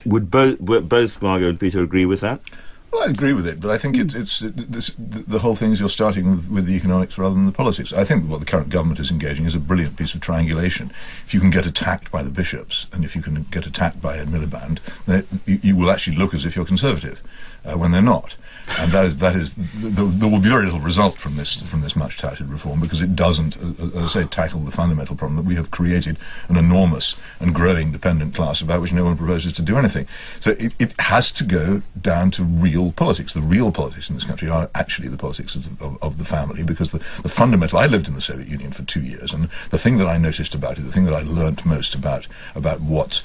Would both Margot and Peter agree with that? Well, I agree with it, but I think the whole thing is you're starting with the economics rather than the politics. I think what the current government is engaging is a brilliant piece of triangulation. If you can get attacked by the bishops, and if you can get attacked by Ed Miliband, then you will actually look as if you're Conservative when they're not. And there will be very little result from this much touted reform, because it doesn't, as I say, tackle the fundamental problem that we have created an enormous and growing dependent class about which no one proposes to do anything. So it has to go down to real politics. The real politics in this country are actually the politics of the family, because the fundamental... I lived in the Soviet Union for 2 years, and the thing that I noticed about it, the thing that I learnt most about what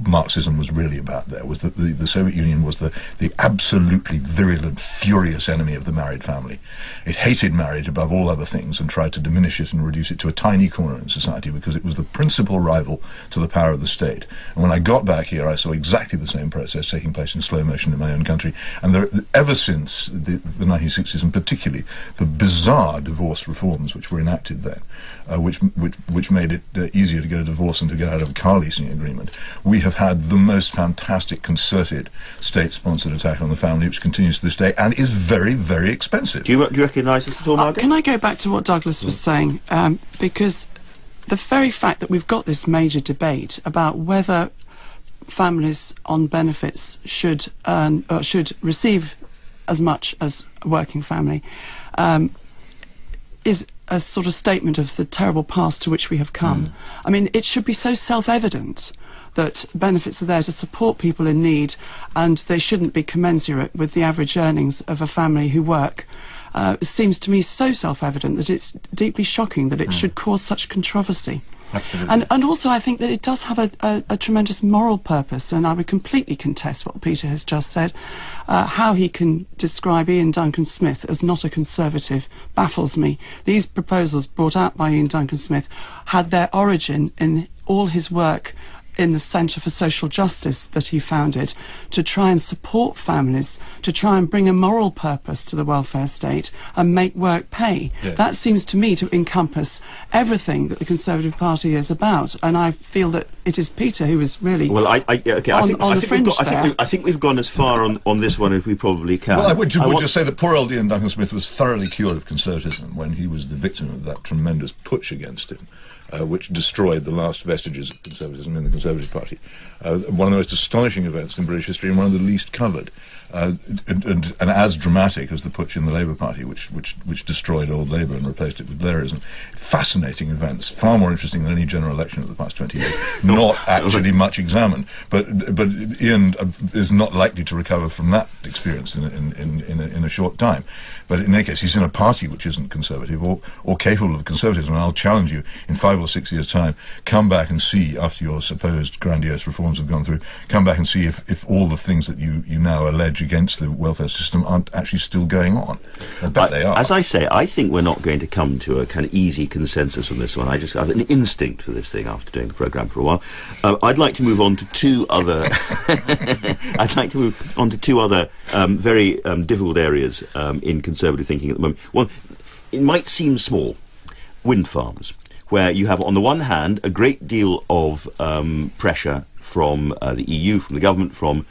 Marxism was really about there, was that the Soviet Union was the absolutely virulent, furious enemy of the married family. It hated marriage above all other things and tried to diminish it and reduce it to a tiny corner in society, because it was the principal rival to the power of the state. And when I got back here, I saw exactly the same process taking place in slow motion in my own country. And ever since the 1960s, and particularly the bizarre divorce reforms which were enacted then, which made it easier to get a divorce and to get out of a car leasing agreement, we have had the most fantastic concerted state-sponsored attack on the family, which continues to this day and is very, very expensive. Do you recognise this at all, Margaret? Can I go back to what Douglas was saying? Because the very fact that we've got this major debate about whether families on benefits should earn or should receive as much as a working family is a sort of statement of the terrible past to which we have come. I mean, it should be so self-evident that benefits are there to support people in need, and they shouldn't be commensurate with the average earnings of a family who work. It seems to me so self-evident that it's deeply shocking that it should cause such controversy. Absolutely. And also I think that it does have a tremendous moral purpose, and I would completely contest what Peter has just said. How he can describe Ian Duncan Smith as not a Conservative baffles me. These proposals brought out by Ian Duncan Smith had their origin in all his work in the Centre for Social Justice that he founded, to try and support families, to try and bring a moral purpose to the welfare state and make work pay. Yeah. That seems to me to encompass everything that the Conservative Party is about, and I feel that it is Peter who is really on the fringe there. I think we've gone as far on this one as we probably can. Well, I would just say that poor old Ian Duncan Smith was thoroughly cured of Conservatism when he was the victim of that tremendous putsch against him, which destroyed the last vestiges of Conservatism in the Conservative Party. One of the most astonishing events in British history, and one of the least covered, and as dramatic as the putsch in the Labour Party, which destroyed old Labour and replaced it with Blairism. Fascinating events, far more interesting than any general election of the past 20 years. Not actually much examined, but Ian is not likely to recover from that experience in a short time. But in any case, he's in a party which isn't Conservative or capable of conservatism. And I'll challenge you, in 5 or 6 years' time, come back and see, after your supposed grandiose reforms have gone through, come back and see if all the ththings that you now allege against the welfare system aren't actually still going on. I bet they are. As I say, I think we're not going to come to a kind of easy consensus on this one. I just have an instinct for this thing after doing the programme for a while. I'd like to move on to two other very difficult areas in Conservative thinking at the moment. One, it might seem small, wind farms, where you have on the one hand a great deal of pressure from the EU, from the government, from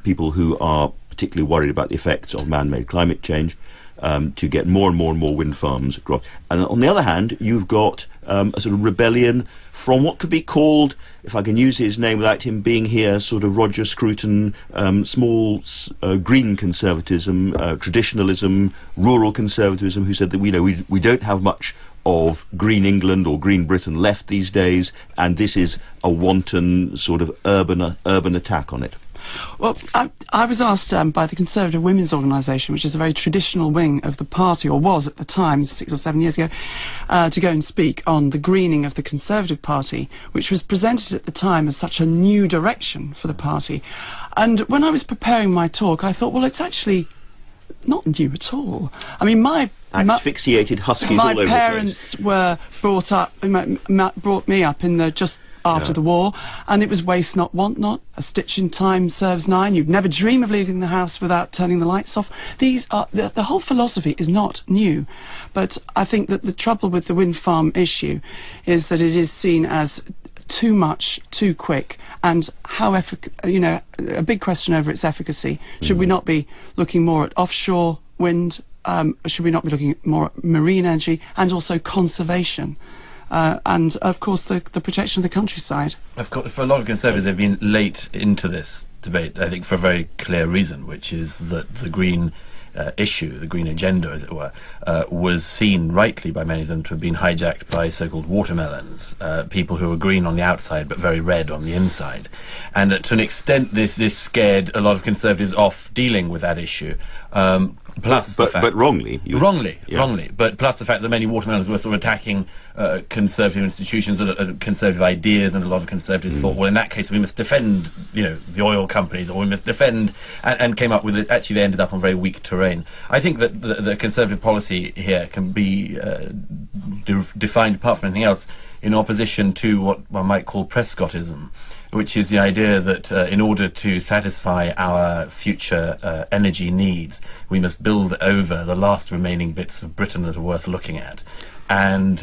people who are particularly worried about the effects of man-made climate change, to get more and more and more wind farms across. And on the other hand, you've got a sort of rebellion from what could be called, if I can use his name without him being here, sort of Roger Scruton, small green conservatism, traditionalism, rural conservatism, who said that we don't have much of Green England or Green Britain left these days, and this is a wanton sort of urban attack on it. Well, I was asked by the Conservative Women's Organisation, which is a very traditional wing of the party, or was at the time, 6 or 7 years ago, to go and speak on the greening of the Conservative Party, which was presented at the time as such a new direction for the party. And when I was preparing my talk, I thought, well, it's actually not new at all. I mean, asphyxiated huskies all over the place. My parents were brought me up in the just after the war, and it was waste not, want not. A stitch in time serves 9. You'd never dream of leaving the house without turning the lights off. These are the whole philosophy is not new, but I think that the trouble with the wind farm issue is that it is seen as too much, too quick, and how a big question over its efficacy. Should we not be looking more at offshore wind? Should we not be looking more at marine energy and also conservation? And of course the protection of the countryside. Of course, for a lot of Conservatives, they've been late into this debate, I think, for a very clear reason, which is that the green issue, the green agenda, as it were, was seen rightly by many of them to have been hijacked by so-called watermelons, people who were green on the outside but very red on the inside. And to an extent, this scared a lot of Conservatives off dealing with that issue. But wrongly. Wrongly. But plus the fact that many watermelons were sort of attacking conservative institutions and conservative ideas, and a lot of Conservatives thought, well, in that case, we must defend, the oil companies, or we must defend, and came up with it. Actually, they ended up on very weak terrain. I think that the Conservative policy here can be defined, apart from anything else, in opposition to what one might call Prescottism, which is the idea that in order to satisfy our future energy needs, we must build over the last remaining bits of Britain that are worth looking at, and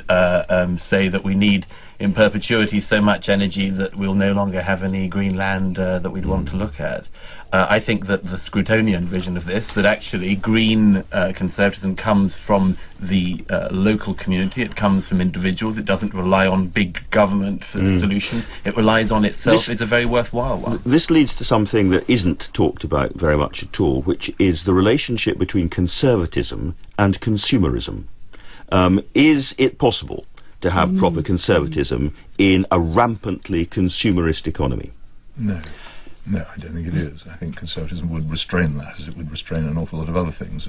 say that we need in perpetuity so much energy that we'll no longer have any green land that we'd want to look at. I think that the Scrutonian vision of this, that actually green conservatism comes from the local community, it comes from individuals, it doesn't rely on big government for the solutions, it relies on itself, is a very worthwhile one. This leads to something that isn't talked about very much at all, which is the relationship between conservatism and consumerism. Is it possible to have proper conservatism in a rampantly consumerist economy? No, I don't think it is. I think conservatism would restrain that, as it would restrain an awful lot of other things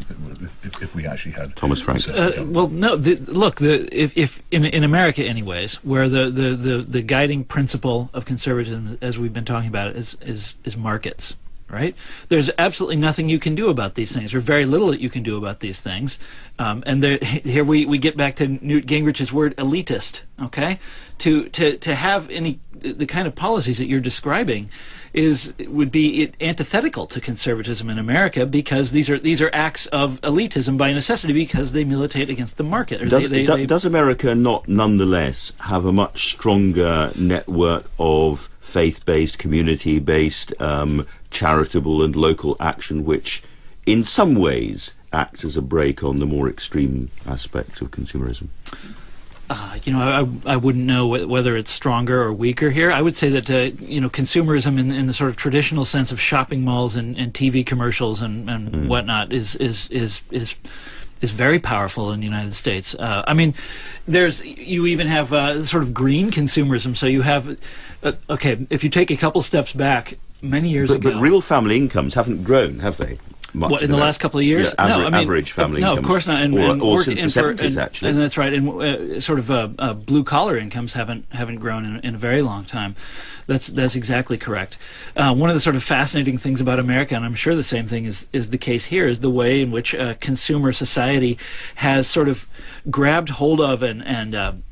if we actually had... Thomas Frank. Well, no, if in America anyways, where the guiding principle of conservatism, as we've been talking about, is markets, right? There's absolutely nothing you can do about these things, or very little that you can do about these things. And here we get back to Newt Gingrich's word elitist, okay? To have the kind of policies that you're describing would be antithetical to conservatism in America, because these are acts of elitism by necessity, because they militate against the market. Does America not nonetheless have a much stronger network of faith-based, community-based, charitable and local action, which in some ways acts as a brake on the more extreme aspects of consumerism? I wouldn't know whether it's stronger or weaker here. I would say that consumerism in the sort of traditional sense of shopping malls and TV commercials and whatnot is very powerful in the United States. I mean, you even have sort of green consumerism. So you have, if you take a couple steps back, many years ago. But real family incomes haven't grown, have they? What, in the last couple of years? Yeah, no, I mean, average family income. No, of course not. Or since the 70s, actually. And that's right. And sort of blue-collar incomes haven't grown in a very long time. That's exactly correct. One of the sort of fascinating things about America, and I'm sure the same thing is the case here, is the way in which consumer society has sort of grabbed hold of and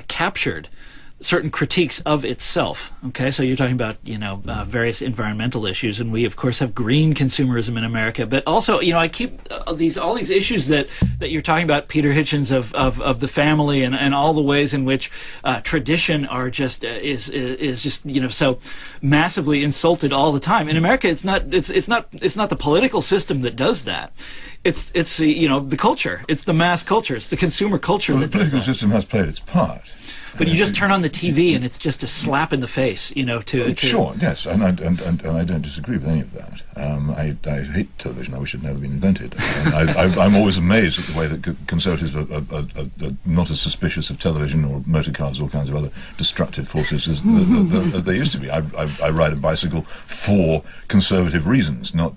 captured certain critiques of itself. Okay, so you're talking about various environmental issues, and we of course have green consumerism in America. But also, I keep all these issues that you're talking about, Peter Hitchens, of the family and all the ways in which tradition are just is just so massively insulted all the time. In America, it's not the political system that does that. It's the culture. It's the mass culture. It's the consumer culture. Well, the political system has played its part. But you just turn on the TV and it's just a slap in the face, Sure, yes, and I don't disagree with any of that. I hate television. I wish it had never been invented. I'm always amazed at the way that Conservatives are not as suspicious of television or motor cars, all kinds of other destructive forces as they used to be. I ride a bicycle for conservative reasons, not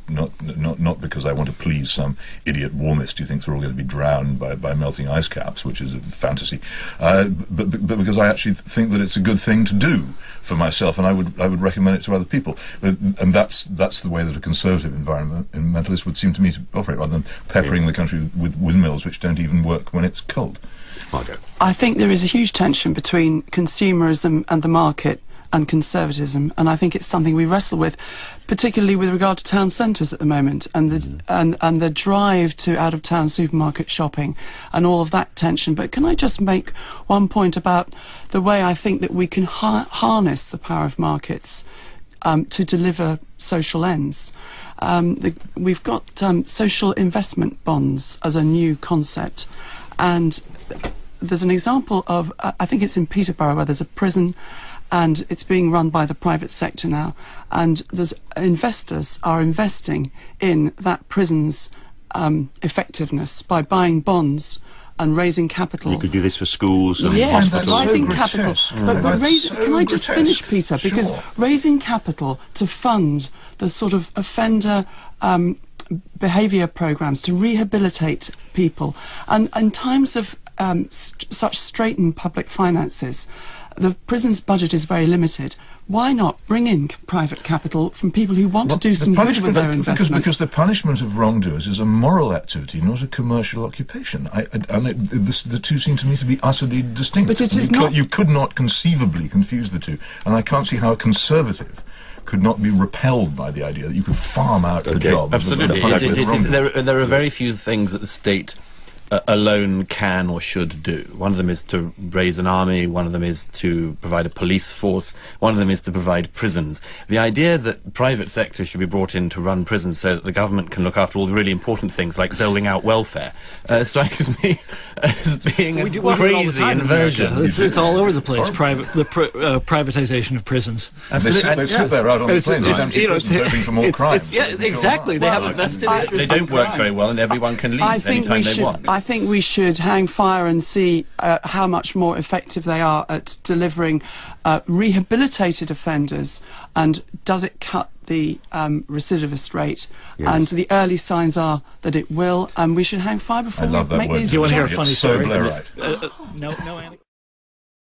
because I want to please some idiot warmist who thinks we're all going to be drowned by melting ice caps, which is a fantasy, but because I actually think that it's a good thing to do for myself, and I would recommend it to other people. And that's the way that a conservative environmentalist would seem to me to operate, rather than peppering the country with windmills which don't even work when it's cold. I think there is a huge tension between consumerism and the market, and conservatism, and I think it's something we wrestle with, particularly with regard to town centres at the moment, and the drive to out-of-town supermarket shopping and all of that tension. But can I just make one point about the way I think that we can harness the power of markets to deliver social ends? We've got social investment bonds as a new concept, and there's an example of, I think it's in Peterborough, where there's a prison and it's being run by the private sector now, and there's investors are investing in that prison's effectiveness by buying bonds and raising capital. You could do this for schools and yes, hospitals. raising capital. Can I just finish, Peter? Because Sure. raising capital to fund the sort of offender behaviour programmes to rehabilitate people, and in times of such straitened public finances, the prison's budget is very limited. Why not bring in private capital from people who want to do some good with their investment? Because the punishment of wrongdoers is a moral activity, not a commercial occupation. The two seem to me to be utterly distinct. But it is not. You could not conceivably confuse the two, and I can't see how a conservative could not be repelled by the idea that you could farm out the job. Absolutely. There are very few things that the state alone can or should do. One of them is to raise an army, one of them is to provide a police force, one of them is to provide prisons. The idea that private sector should be brought in to run prisons so that the government can look after all the really important things like building out welfare strikes me as being a crazy inversion. It's all over the place, privatization of prisons. Absolutely. They sit there out on the plains with empty prisons hoping for more crime. Yeah, exactly. They have a vested interest. They don't work very well, and everyone can leave anytime they want. I think we should hang fire and see how much more effective they are at delivering rehabilitated offenders, and does it cut the recidivist rate? Yes. And the early signs are that it will, and we should hang fire before we make these. Do you want to hear a funny story? So Blairite. No, Andy.